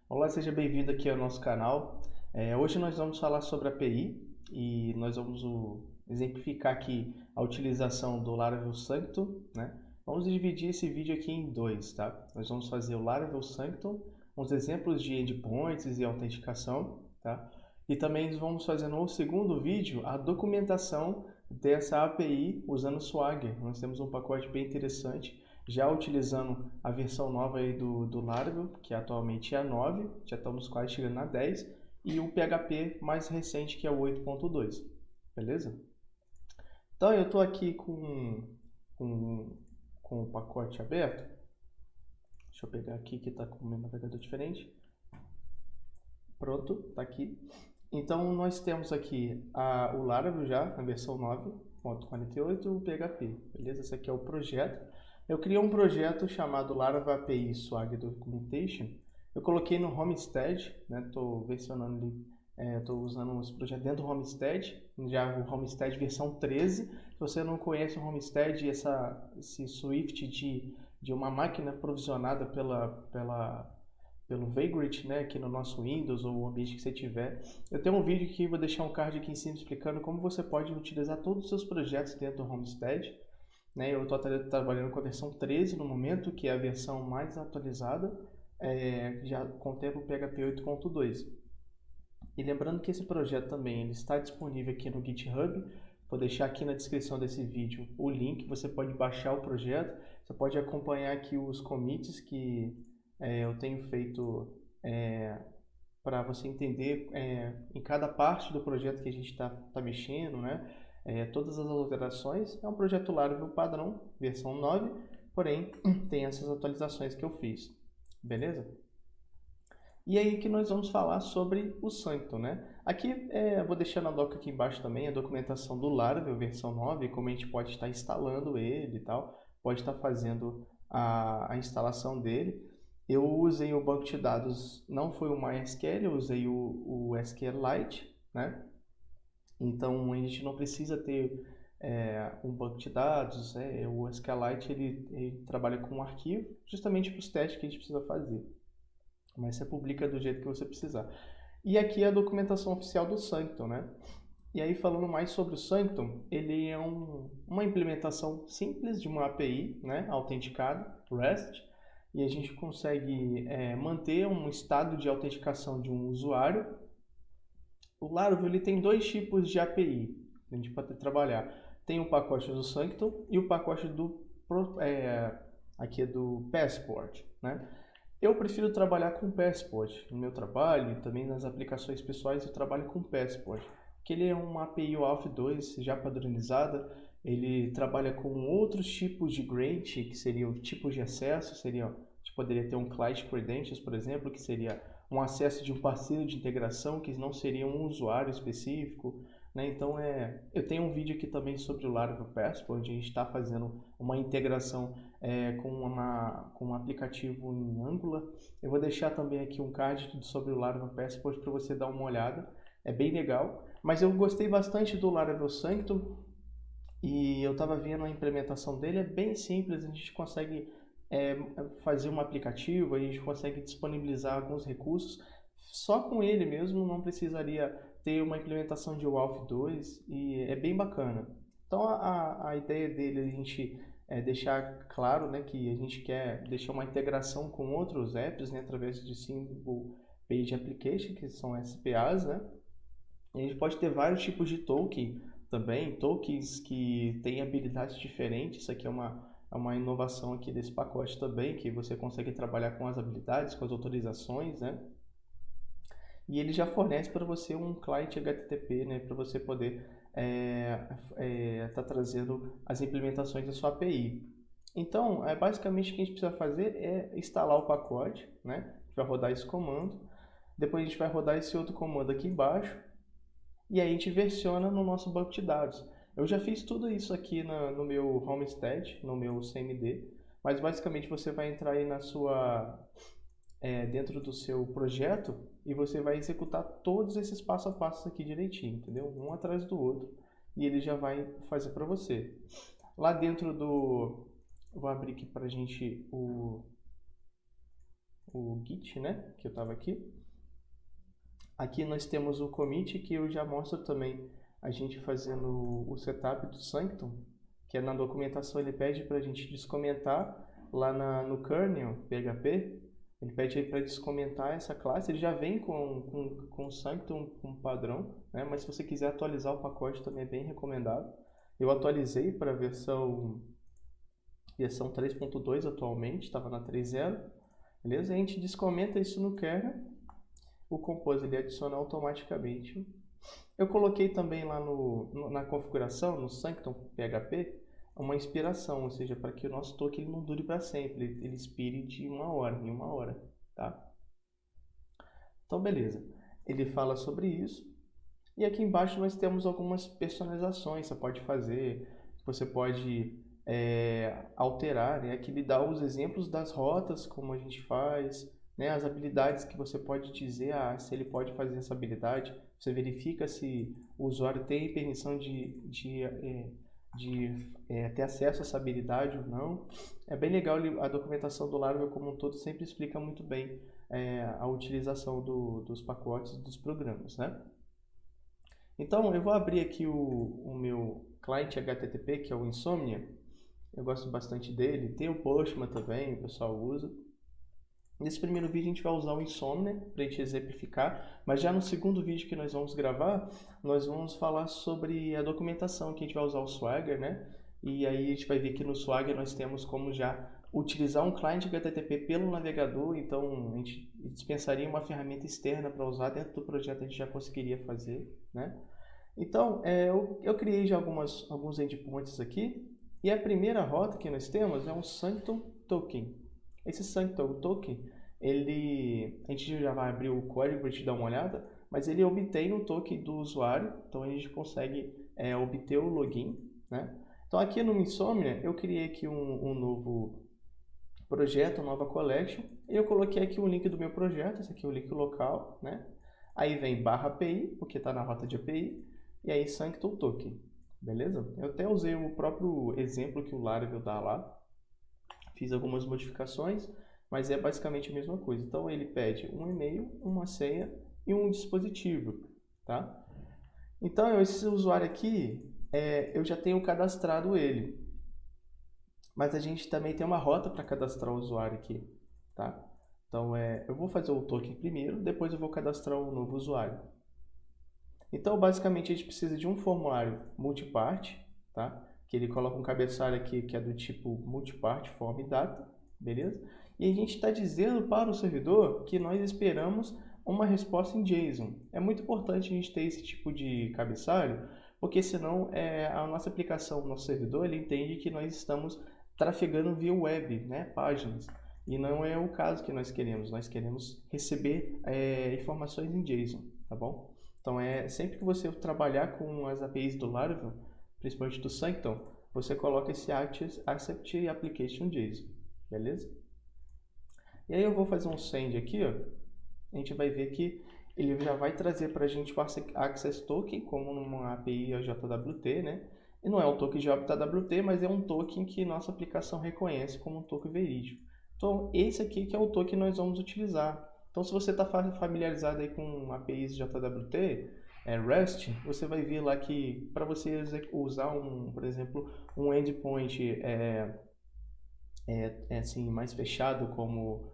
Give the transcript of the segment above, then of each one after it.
Olá, seja bem-vindo aqui ao nosso canal. Hoje nós vamos falar sobre a API e nós vamos exemplificar aqui a utilização do Laravel Sanctum, né? Vamos dividir esse vídeo aqui em dois, tá? Nós vamos fazer o Laravel Sanctum, uns exemplos de endpoints e autenticação, tá? E também vamos fazer no segundo vídeo a documentação dessa API usando Swagger. Nós temos um pacote bem interessante já utilizando a versão nova aí do Laravel, que atualmente é a 9, já estamos quase chegando na 10, e o PHP mais recente, que é o 8.2, beleza? Então eu estou aqui com, com o pacote aberto, deixa eu pegar aqui que está com o meu navegador diferente, pronto, está aqui. Então nós temos aqui o Laravel já, na versão 9.48, o PHP, beleza? Esse aqui é o projeto. Eu criei um projeto chamado Laravel API Swagger Documentation. Eu coloquei no Homestead, né? Estou versionando ali, estou usando esse projeto dentro do Homestead, já o Homestead versão 13. Se você não conhece o Homestead, esse Swift de uma máquina provisionada pelo Vagrant, né, aqui no nosso Windows ou o ambiente que você tiver. Eu tenho um vídeo aqui, vou deixar um card aqui em cima explicando como você pode utilizar todos os seus projetos dentro do Homestead. Né? Eu estou trabalhando com a versão 13 no momento, que é a versão mais atualizada, já contempla o PHP 8.2. E lembrando que esse projeto também ele está disponível aqui no GitHub. Vou deixar aqui na descrição desse vídeo o link, você pode baixar o projeto, você pode acompanhar aqui os commits que eu tenho feito para você entender em cada parte do projeto que a gente está mexendo, né? Todas as alterações. É um projeto Laravel padrão, versão 9, porém tem essas atualizações que eu fiz, beleza? E aí que nós vamos falar sobre o Sanctum, né? Aqui, vou deixar na doca aqui embaixo também a documentação do Laravel versão 9, como a gente pode estar instalando ele e tal, pode estar fazendo a instalação dele. Eu usei o banco de dados, não foi o MySQL, eu usei o SQLite, né? Então a gente não precisa ter um banco de dados, o SQLite ele trabalha com um arquivo, justamente para os testes que a gente precisa fazer. Mas você publica do jeito que você precisar. E aqui é a documentação oficial do Sanctum, né? E aí falando mais sobre o Sanctum, ele é uma implementação simples de uma API, né, autenticada, REST, e a gente consegue manter um estado de autenticação de um usuário. O Laravel ele tem dois tipos de API que a gente pode trabalhar. Tem o pacote do Sanctum e o pacote aqui é do Passport, né? Eu prefiro trabalhar com Passport no meu trabalho e também nas aplicações pessoais eu trabalho com Passport, porque ele é uma API OAuth 2 já padronizada, ele trabalha com outros tipos de grant, que seria o tipo de acesso, a gente poderia ter um client credentials, por exemplo, que seria um acesso de um parceiro de integração, que não seria um usuário específico, né? Então, eu tenho um vídeo aqui também sobre o Laravel Passport, onde a gente está fazendo uma integração com um aplicativo em Angular. Eu vou deixar também aqui um card sobre o Laravel Passport para você dar uma olhada, é bem legal. Mas eu gostei bastante do Laravel Sanctum e eu estava vendo a implementação dele, é bem simples, a gente consegue fazer um aplicativo, a gente consegue disponibilizar alguns recursos, só com ele mesmo não precisaria ter uma implementação de WAF 2 e é bem bacana. Então a ideia dele é a gente deixar claro, né, que a gente quer deixar uma integração com outros apps, né, através de Single Page Application, que são SPAs, né? E a gente pode ter vários tipos de token também, tokens que têm habilidades diferentes. Isso aqui é uma inovação aqui desse pacote também, que você consegue trabalhar com as habilidades, com as autorizações, né? E ele já fornece para você um client HTTP, né, para você poder tá trazendo as implementações da sua API. Então, basicamente o que a gente precisa fazer é instalar o pacote, né? A gente vai rodar esse comando, depois a gente vai rodar esse outro comando aqui embaixo, e aí a gente versiona no nosso banco de dados. Eu já fiz tudo isso aqui no meu Homestead, no meu CMD, mas basicamente você vai entrar aí dentro do seu projeto e você vai executar todos esses passo a passo aqui direitinho, entendeu? Um atrás do outro, e ele já vai fazer para você. Lá dentro vou abrir aqui para a gente o Git, né, que eu estava aqui. Aqui nós temos o commit, que eu já mostro também a gente fazendo o setup do Sanctum, que é na documentação ele pede para a gente descomentar lá no kernel PHP, ele pede para descomentar essa classe, ele já vem com o Sanctum com padrão, né? Mas se você quiser atualizar o pacote também é bem recomendado. Eu atualizei para a versão 3.2 atualmente, estava na 3.0, beleza? A gente descomenta isso no kernel, o Compose ele adiciona automaticamente. Eu coloquei também lá na configuração, no Sanctum PHP, uma inspiração, ou seja, para que o nosso token ele não dure para sempre, ele expire de em uma hora, tá? Então, beleza. Ele fala sobre isso. E aqui embaixo nós temos algumas personalizações que você pode alterar, né? Aqui ele dá os exemplos das rotas, como a gente faz, né? As habilidades que você pode dizer, se ele pode fazer essa habilidade, você verifica se o usuário tem permissão de ter acesso a essa habilidade ou não. É bem legal, a documentação do Laravel como um todo sempre explica muito bem a utilização dos pacotes dos programas, né? Então, eu vou abrir aqui o meu cliente HTTP, que é o Insomnia. Eu gosto bastante dele. Tem o Postman também, o pessoal usa. Nesse primeiro vídeo a gente vai usar o Insomnia para a gente exemplificar, mas já no segundo vídeo que nós vamos gravar, nós vamos falar sobre a documentação, que a gente vai usar o Swagger, né? E aí a gente vai ver que no Swagger nós temos como já utilizar um cliente HTTP pelo navegador, então a gente dispensaria uma ferramenta externa para usar dentro do projeto, a gente já conseguiria fazer, né? Então, eu criei já alguns endpoints aqui, e a primeira rota que nós temos é um Sanctum Token. Esse Sanctum Token, a gente já vai abrir o código para te dar uma olhada, mas ele obtém o token do usuário, então a gente consegue obter o login, né? Então aqui no Insomnia eu criei aqui um novo projeto, uma nova collection, e eu coloquei aqui o link do meu projeto, esse aqui é o link local, né? Aí vem /API, porque está na rota de API, e aí Sanctum Token, beleza? Eu até usei o próprio exemplo que o Laravel dá lá, fiz algumas modificações, mas é basicamente a mesma coisa. Então ele pede um e-mail, uma senha e um dispositivo, tá? Então esse usuário aqui, eu já tenho cadastrado ele, mas a gente também tem uma rota para cadastrar o usuário aqui, tá? Então eu vou fazer o token primeiro, depois eu vou cadastrar um novo usuário. Então basicamente a gente precisa de um formulário multiparte, tá? Que ele coloca um cabeçalho aqui que é do tipo multiparte, form e data, beleza? E a gente está dizendo para o servidor que nós esperamos uma resposta em JSON. É muito importante a gente ter esse tipo de cabeçalho, porque senão a nossa aplicação, o nosso servidor, ele entende que nós estamos trafegando via web, né, páginas. E não é o caso que nós queremos receber informações em JSON, tá bom? Então, sempre que você trabalhar com as APIs do Laravel, principalmente do Sanctum, você coloca esse accept application JSON, beleza? E aí eu vou fazer um send aqui, ó. A gente vai ver que ele já vai trazer para a gente o access token como numa API JWT, né? E não é um token JWT, mas é um token que nossa aplicação reconhece como um token verídico. Então, esse aqui que é o token que nós vamos utilizar. Então, se você está familiarizado aí com APIs JWT, REST, você vai ver lá que para você usar por exemplo, um endpoint assim, mais fechado, como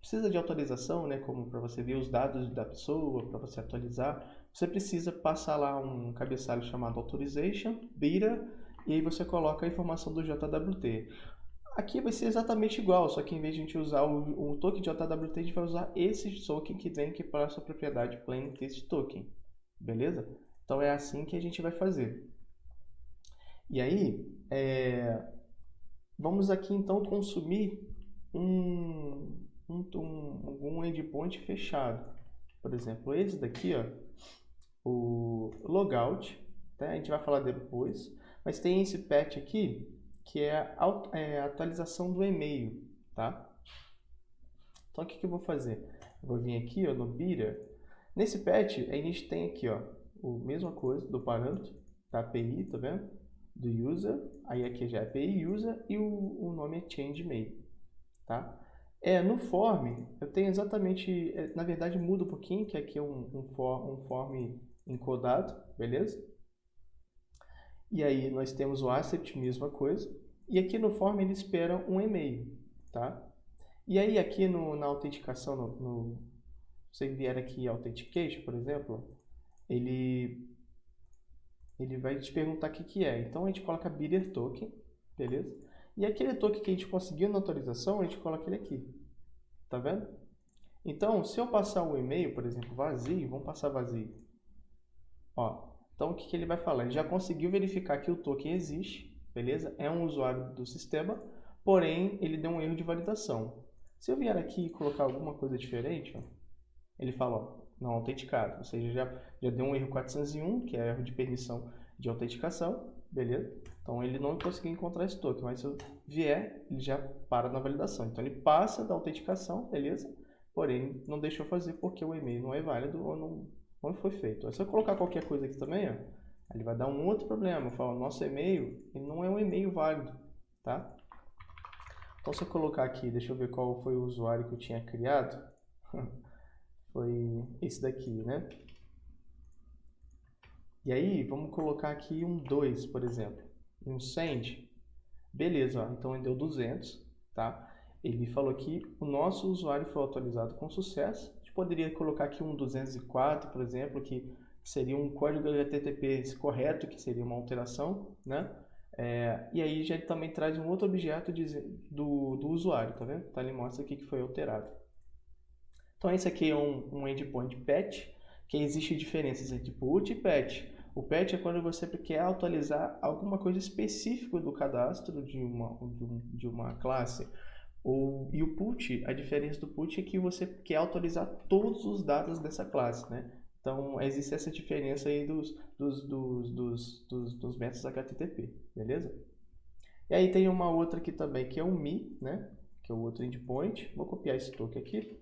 precisa de autorização, né, como para você ver os dados da pessoa, para você atualizar, você precisa passar lá um cabeçalho chamado authorization, beta, e aí você coloca a informação do JWT. Aqui vai ser exatamente igual, só que em vez de a gente usar o token de JWT, a gente vai usar esse token que vem aqui para a sua propriedade plain text token, beleza? Então é assim que a gente vai fazer. E aí, vamos aqui então consumir um endpoint fechado. Por exemplo, esse daqui, ó, o logout, tá? A gente vai falar depois, mas tem esse patch aqui que é a atualização do e-mail, tá? Então o que eu vou fazer? Eu vou vir aqui, ó, no beta. Nesse patch a gente tem aqui, ó, a mesma coisa do parâmetro da API, tá vendo? Do user, aí aqui já é API user e o nome é change mail, tá? No form, eu tenho exatamente, na verdade muda um pouquinho, que aqui é um form encodado, beleza? E aí nós temos o accept, mesma coisa. E aqui no form ele espera um e-mail, tá? E aí aqui na autenticação, se você vier aqui em Authentication, por exemplo, ele vai te perguntar o que é. Então a gente coloca Bidder Token, beleza? E aquele token que a gente conseguiu na autorização, a gente coloca ele aqui, tá vendo? Então, se eu passar o e-mail, por exemplo, vazio, vamos passar vazio. Ó, então o que ele vai falar? Ele já conseguiu verificar que o token existe, beleza? É um usuário do sistema, porém ele deu um erro de validação. Se eu vier aqui e colocar alguma coisa diferente, ó, ele fala, ó, não autenticado, ou seja, já deu um erro 401, que é erro de permissão de autenticação, beleza? Então ele não conseguiu encontrar esse token, mas se eu vier, ele já para na validação. Então ele passa da autenticação, beleza? Porém, não deixou fazer porque o e-mail não é válido ou não foi feito. Aí, se eu colocar qualquer coisa aqui também, ó, ele vai dar um outro problema. Fala, nosso e-mail ele não é um e-mail válido, tá? Então se eu colocar aqui, deixa eu ver qual foi o usuário que eu tinha criado. Foi esse daqui, né? E aí, vamos colocar aqui um 2, por exemplo. Um send. Beleza, ó, então ele deu 200, tá? Ele falou que o nosso usuário foi atualizado com sucesso. A gente poderia colocar aqui um 204, por exemplo, que seria um código HTTP correto, que seria uma alteração, né? E aí já também traz um outro objeto do usuário, tá vendo? Então ele mostra aqui que foi alterado. Então esse aqui é um endpoint patch, que existe diferenças entre put e patch. O patch é quando você quer atualizar alguma coisa específica do cadastro de uma classe. E o put, a diferença do put é que você quer atualizar todos os dados dessa classe, né? Então existe essa diferença aí dos métodos HTTP, beleza? E aí tem uma outra aqui também, que é o me, né? Que é o outro endpoint. Vou copiar esse token aqui.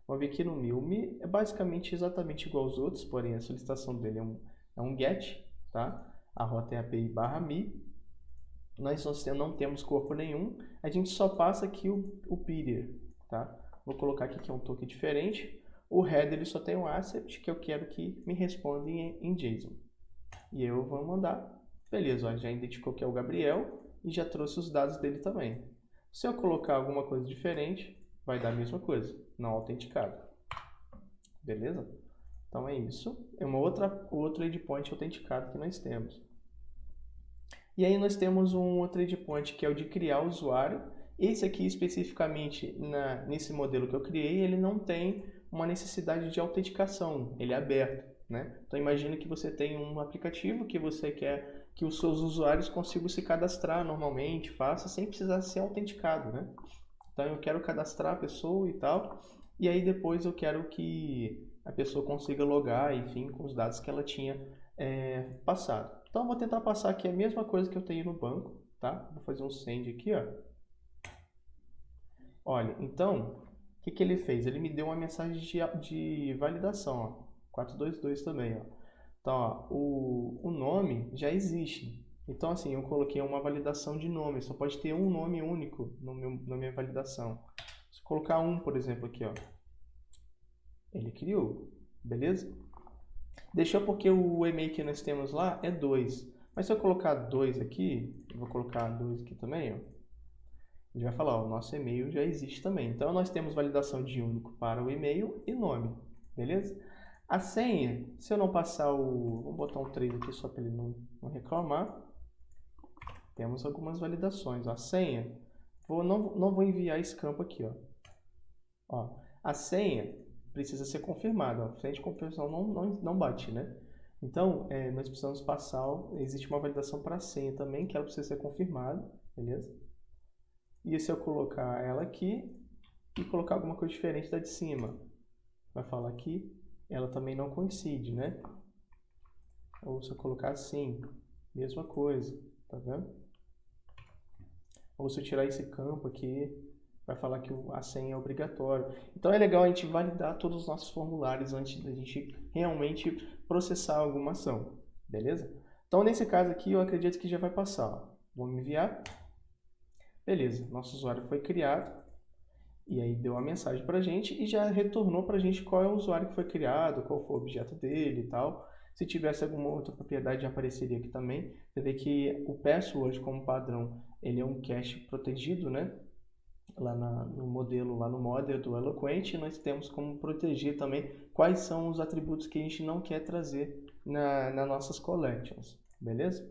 Vamos ver aqui no me. O me é basicamente exatamente igual aos outros, porém a solicitação dele é um GET, tá? A rota é API /me. Nós não temos corpo nenhum, a gente só passa aqui o Bidder, tá? Vou colocar aqui que é um token diferente. O header ele só tem um accept, que eu quero que me responda em JSON. E eu vou mandar. Beleza, ó, já identificou que é o Gabriel e já trouxe os dados dele também. Se eu colocar alguma coisa diferente, vai dar a mesma coisa, não autenticado. Beleza? Então é isso. É outro endpoint autenticado que nós temos. E aí nós temos um outro endpoint que é o de criar o usuário. Esse aqui especificamente nesse modelo que eu criei, ele não tem uma necessidade de autenticação, ele é aberto, né? Então imagina que você tem um aplicativo que você quer que os seus usuários consigam se cadastrar normalmente, faça sem precisar ser autenticado, né? Então eu quero cadastrar a pessoa e tal, e aí depois eu quero que a pessoa consiga logar, enfim, com os dados que ela tinha passado. Então eu vou tentar passar aqui a mesma coisa que eu tenho no banco, tá? Vou fazer um send aqui, ó. Olha, então, o que ele fez? Ele me deu uma mensagem de validação, ó. 422 também, ó. Então, ó, o nome já existe. Então, assim, eu coloquei uma validação de nome. Só pode ter um nome único na minha validação. Se eu colocar um, por exemplo, aqui, ó. Ele criou, beleza? Deixou porque o e-mail que nós temos lá é 2. Mas se eu colocar 2 aqui, eu vou colocar 2 aqui também, ó. Ele vai falar, ó, o nosso e-mail já existe também. Então, nós temos validação de único para o e-mail e nome, beleza? A senha, se eu não passar vamos botar um 3 aqui só para ele não reclamar. Temos algumas validações. A senha, não vou enviar esse campo aqui, ó. A senha precisa ser confirmada. A frente de confirmação não bate, né? Então, nós precisamos passar, existe uma validação para a senha também, que ela precisa ser confirmada, beleza? E se eu colocar ela aqui e colocar alguma coisa diferente da de cima, vai falar que ela também não coincide, né? Ou se eu colocar assim, mesma coisa, tá vendo? Ou se eu tirar esse campo aqui, vai falar que a senha é obrigatória. Então é legal a gente validar todos os nossos formulários antes da gente realmente processar alguma ação, beleza? Então nesse caso aqui eu acredito que já vai passar, ó. Vou enviar. Beleza, nosso usuário foi criado. E aí deu uma mensagem para a gente e já retornou para a gente qual é o usuário que foi criado, qual foi o objeto dele e tal. Se tivesse alguma outra propriedade, já apareceria aqui também. Você vê que o password como padrão, ele é um cache protegido, né? Lá no modelo, lá no model do Eloquent, nós temos como proteger também quais são os atributos que a gente não quer trazer nas nossas collections, beleza?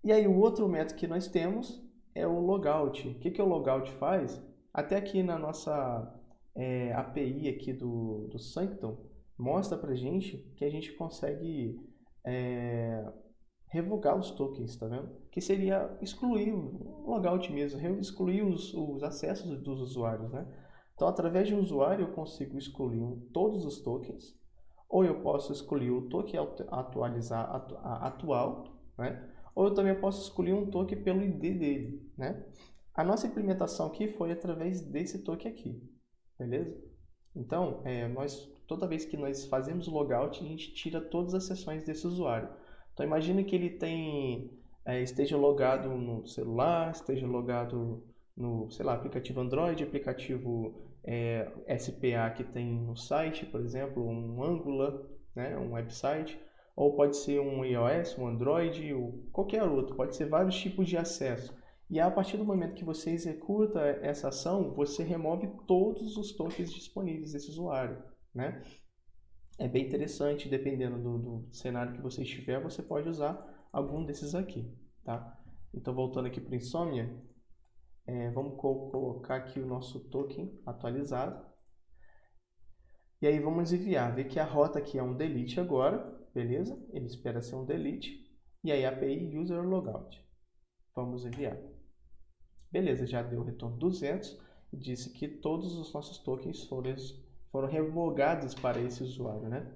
E aí o outro método que nós temos é o logout. O que o logout faz? Até aqui na nossa API aqui do Sanctum, mostra pra gente que a gente consegue revogar os tokens, tá vendo? Que seria excluir o logout mesmo, excluir os acessos dos usuários, né? Então, através de um usuário, eu consigo excluir todos os tokens, ou eu posso escolher o token atual, né? Ou eu também posso escolher um token pelo ID dele, né? A nossa implementação aqui foi através desse token aqui, beleza? Então, toda vez que nós fazemos logout, a gente tira todas as sessões desse usuário. Então, imagine que ele esteja logado no celular, esteja logado no, sei lá, aplicativo Android, aplicativo SPA que tem no site, por exemplo, um Angular, né, um website, ou pode ser um iOS, um Android, ou qualquer outro, pode ser vários tipos de acesso. E a partir do momento que você executa essa ação, você remove todos os tokens disponíveis desse usuário, né? É bem interessante, dependendo do cenário que você estiver, você pode usar algum desses aqui, tá? Então, voltando aqui para o Insomnia, vamos colocar aqui o nosso token atualizado. E aí vamos enviar, ver que a rota aqui é um delete agora, beleza? Ele espera ser um delete. E aí API user logout. Vamos enviar. Beleza, já deu o retorno 200 e disse que todos os nossos tokens foram revogados para esse usuário, né?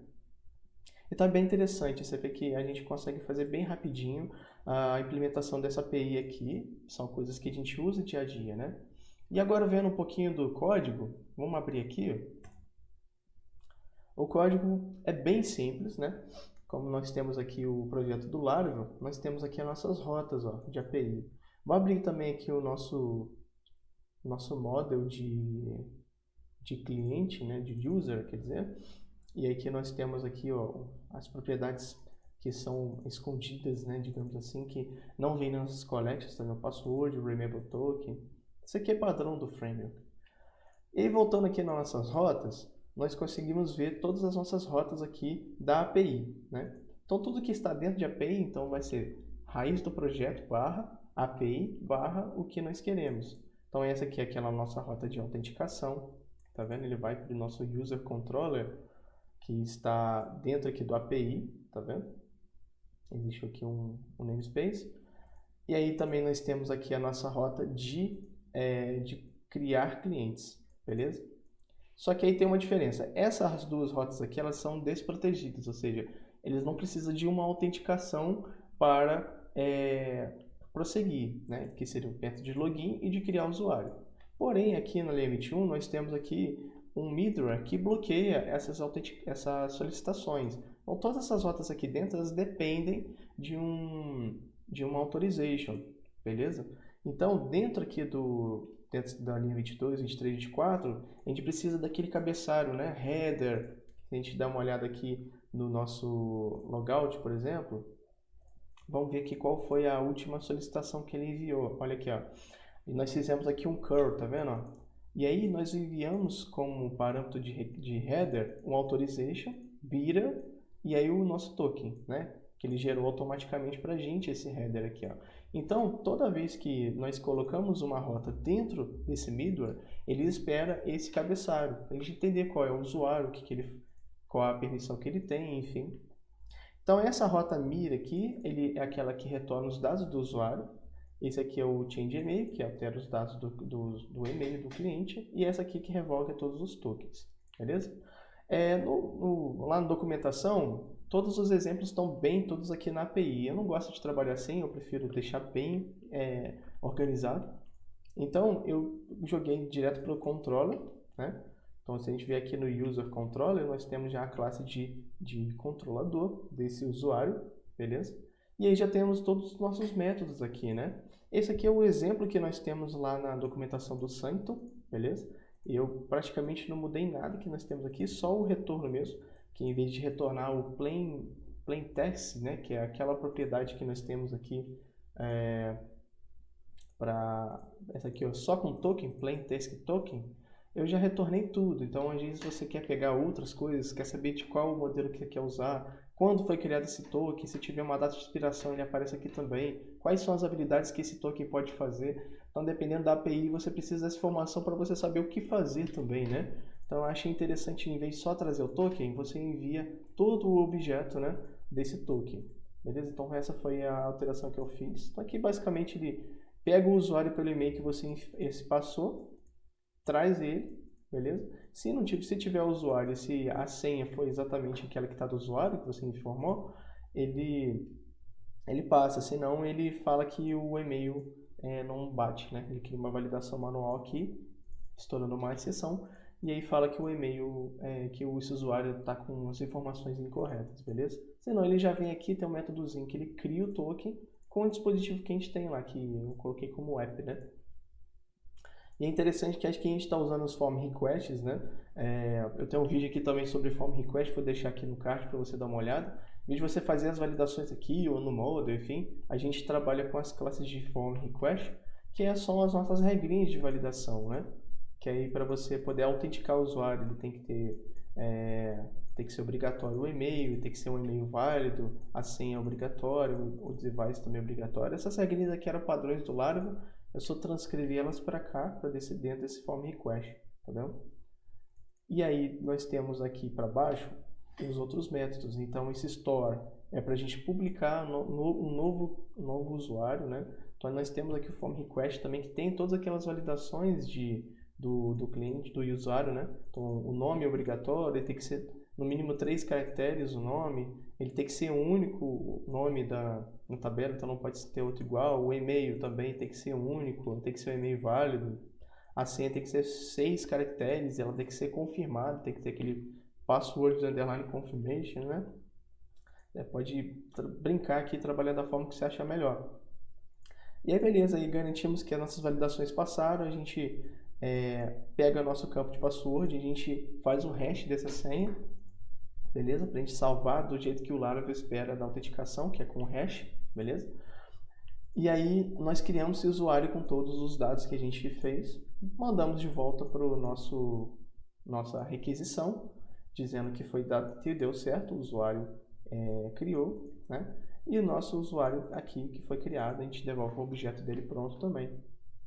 Então é bem interessante, você vê que a gente consegue fazer bem rapidinho a implementação dessa API aqui, são coisas que a gente usa dia a dia, né? E agora vendo um pouquinho do código, vamos abrir aqui. O código é bem simples, né? Como nós temos aqui o projeto do Laravel, nós temos aqui as nossas rotas de API. Vou abrir também aqui o nosso model de cliente, né, de user, quer dizer. E aqui nós temos aqui as propriedades que são escondidas, né, digamos assim, que não vêm nas nossas collections, tá vendo? Password, remember token. Isso aqui é padrão do framework. E voltando aqui nas nossas rotas, nós conseguimos ver todas as nossas rotas aqui da API, né? Então tudo que está dentro de API, então vai ser raiz do projeto barra API barra o que nós queremos. Então essa aqui é aquela nossa rota de autenticação, tá vendo? Ele vai para o nosso user controller que está dentro aqui do API, tá vendo? Existe aqui um namespace. E aí também nós temos aqui a nossa rota de criar clientes, beleza? Só que aí tem uma diferença. Essas duas rotas aqui, elas são desprotegidas, ou seja, eles não precisam de uma autenticação para prosseguir, né? Que seria o método de login e de criar o usuário. Porém, aqui na Layer 21, nós temos aqui um middleware que bloqueia essas solicitações. Então, todas essas rotas aqui dentro, elas dependem de uma authorization, beleza? Então, dentro da linha 22, 23, 24, a gente precisa daquele cabeçalho, né? Header. Se a gente dá uma olhada aqui no nosso logout, por exemplo, vamos ver aqui qual foi a última solicitação que ele enviou. Olha aqui, ó. E nós fizemos aqui um curl, tá vendo? E aí nós enviamos como parâmetro de header um authorization, bidder, e aí o nosso token, né? Que ele gerou automaticamente para a gente esse header aqui, ó. Então, toda vez que nós colocamos uma rota dentro desse middleware, ele espera esse cabeçalho, para a gente entender qual é o usuário, qual a permissão que ele tem, enfim. Então, essa rota mir aqui, ele é aquela que retorna os dados do usuário. Esse aqui é o change email, que altera os dados do e-mail do cliente. E essa aqui que revoga todos os tokens, beleza? Lá na documentação, todos os exemplos estão todos aqui na API. Eu não gosto de trabalhar assim, eu prefiro deixar bem organizado. Então, eu joguei direto para o controller, né? Então, se a gente vier aqui no user controller, nós temos já a classe de controlador desse usuário, beleza? E aí já temos todos os nossos métodos aqui, né? Esse aqui é o exemplo que nós temos lá na documentação do Sanctum, beleza? Eu praticamente não mudei nada que nós temos aqui, só o retorno mesmo, que em vez de retornar o plain text, né, que é aquela propriedade que nós temos aqui para essa aqui, ó, só com token, plain text token, eu já retornei tudo. Então, às vezes você quer pegar outras coisas, quer saber de qual modelo que você quer usar, quando foi criado esse token, se tiver uma data de expiração ele aparece aqui também, quais são as habilidades que esse token pode fazer. Então, dependendo da API, você precisa dessa informação para você saber o que fazer também, né? Então, eu achei interessante, em vez de só trazer o token, você envia todo o objeto, né, desse token. Beleza? Então, essa foi a alteração que eu fiz. Então, aqui, basicamente, ele pega o usuário pelo e-mail que você passou, traz ele, beleza? Se tiver o usuário, se a senha foi exatamente aquela que está do usuário, que você informou, ele passa, senão ele fala que o e-mail não bate, né? Ele cria uma validação manual aqui, estourando uma exceção, e aí fala que o e-mail, que esse usuário está com as informações incorretas, beleza? Senão ele já vem aqui, tem um métodozinho que ele cria o token com o dispositivo que a gente tem lá, que eu coloquei como app, né? E é interessante que acho que a gente está usando os form requests, né? Eu tenho um vídeo aqui também sobre form request, vou deixar aqui no card para você dar uma olhada. Em vez de você fazer as validações aqui ou no model, enfim, a gente trabalha com as classes de form request, que são as nossas regrinhas de validação, né? Que aí para você poder autenticar o usuário, ele tem que ser obrigatório o e-mail, tem que ser um e-mail válido, a senha é obrigatória, o device também é obrigatório. Essas regrinhas aqui eram padrões do Laravel, eu só transcrevi elas para cá, para descer dentro desse form request, tá vendo? E aí nós temos aqui para baixo os outros métodos. Então esse store é para a gente publicar um novo usuário, né? Então nós temos aqui o form request também que tem todas aquelas validações do cliente, do usuário, né? Então o nome é obrigatório, ele tem que ser no mínimo 3 caracteres o nome, ele tem que ser único nome na tabela, então não pode ter outro igual. O e-mail também tem que ser único, tem que ser um e-mail válido. A senha tem que ser 6 caracteres, ela tem que ser confirmada, tem que ter aquele password underline confirmation, né? Pode brincar aqui e trabalhar da forma que você achar melhor. E aí beleza, aí garantimos que as nossas validações passaram, a gente pega nosso campo de password, a gente faz um hash dessa senha, beleza? Para a gente salvar do jeito que o Laravel espera da autenticação, que é com hash, beleza? E aí nós criamos esse usuário com todos os dados que a gente fez, mandamos de volta para o nossa requisição, dizendo que foi dado que deu certo, o usuário criou, né? E o nosso usuário aqui que foi criado, a gente devolve o objeto dele pronto também,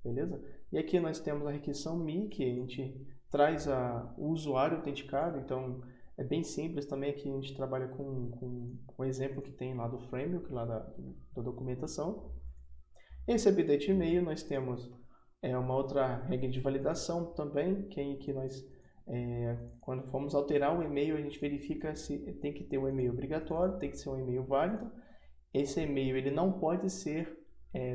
beleza? E aqui nós temos a requisição me, que a gente traz o usuário autenticado, então é bem simples também. Aqui a gente trabalha com o exemplo que tem lá do framework, lá da documentação. Esse update e-mail nós temos uma outra regra de validação também, que nós, quando formos alterar o e-mail, a gente verifica se tem que ter um e-mail obrigatório, tem que ser um e-mail válido. Esse e-mail ele não pode ser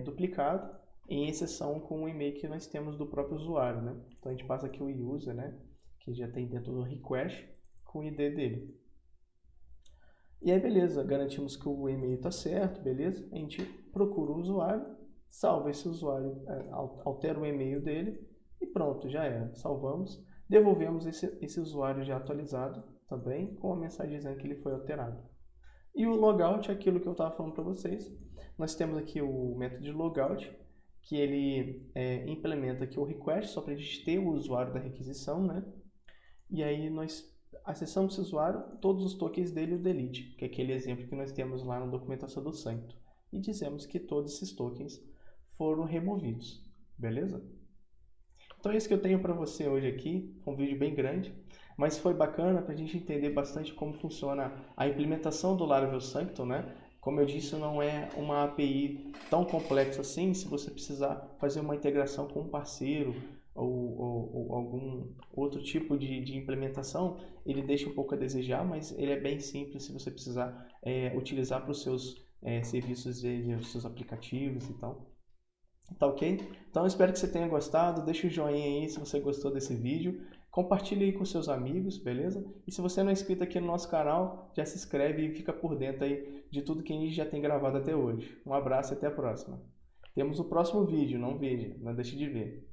duplicado, em exceção com o e-mail que nós temos do próprio usuário, né? Então a gente passa aqui o user, né, que já tem dentro do request, com o ID dele. E aí beleza, garantimos que o e-mail está certo, beleza? A gente procura o usuário, salva esse usuário, altera o e-mail dele e pronto, já era. Salvamos, devolvemos esse usuário já atualizado também, com a mensagem dizendo que ele foi alterado. E o logout é aquilo que eu estava falando para vocês. Nós temos aqui o método de logout, que ele implementa aqui o request, só para a gente ter o usuário da requisição, né? E aí nós acessamos esse usuário, todos os tokens dele e o delete, que é aquele exemplo que nós temos lá na documentação do Sancto. E dizemos que todos esses tokens foram removidos, beleza? Então é isso que eu tenho para você hoje aqui, um vídeo bem grande, mas foi bacana para a gente entender bastante como funciona a implementação do Laravel Sanctum, né? Como eu disse, não é uma API tão complexa assim. Se você precisar fazer uma integração com um parceiro ou algum outro tipo de implementação, ele deixa um pouco a desejar, mas ele é bem simples se você precisar utilizar para os seus serviços e os seus aplicativos e tal. Tá ok? Então eu espero que você tenha gostado, deixa o joinha aí se você gostou desse vídeo, compartilhe aí com seus amigos, beleza? E se você não é inscrito aqui no nosso canal, já se inscreve e fica por dentro aí de tudo que a gente já tem gravado até hoje. Um abraço e até a próxima. Temos o próximo vídeo, não deixe de ver.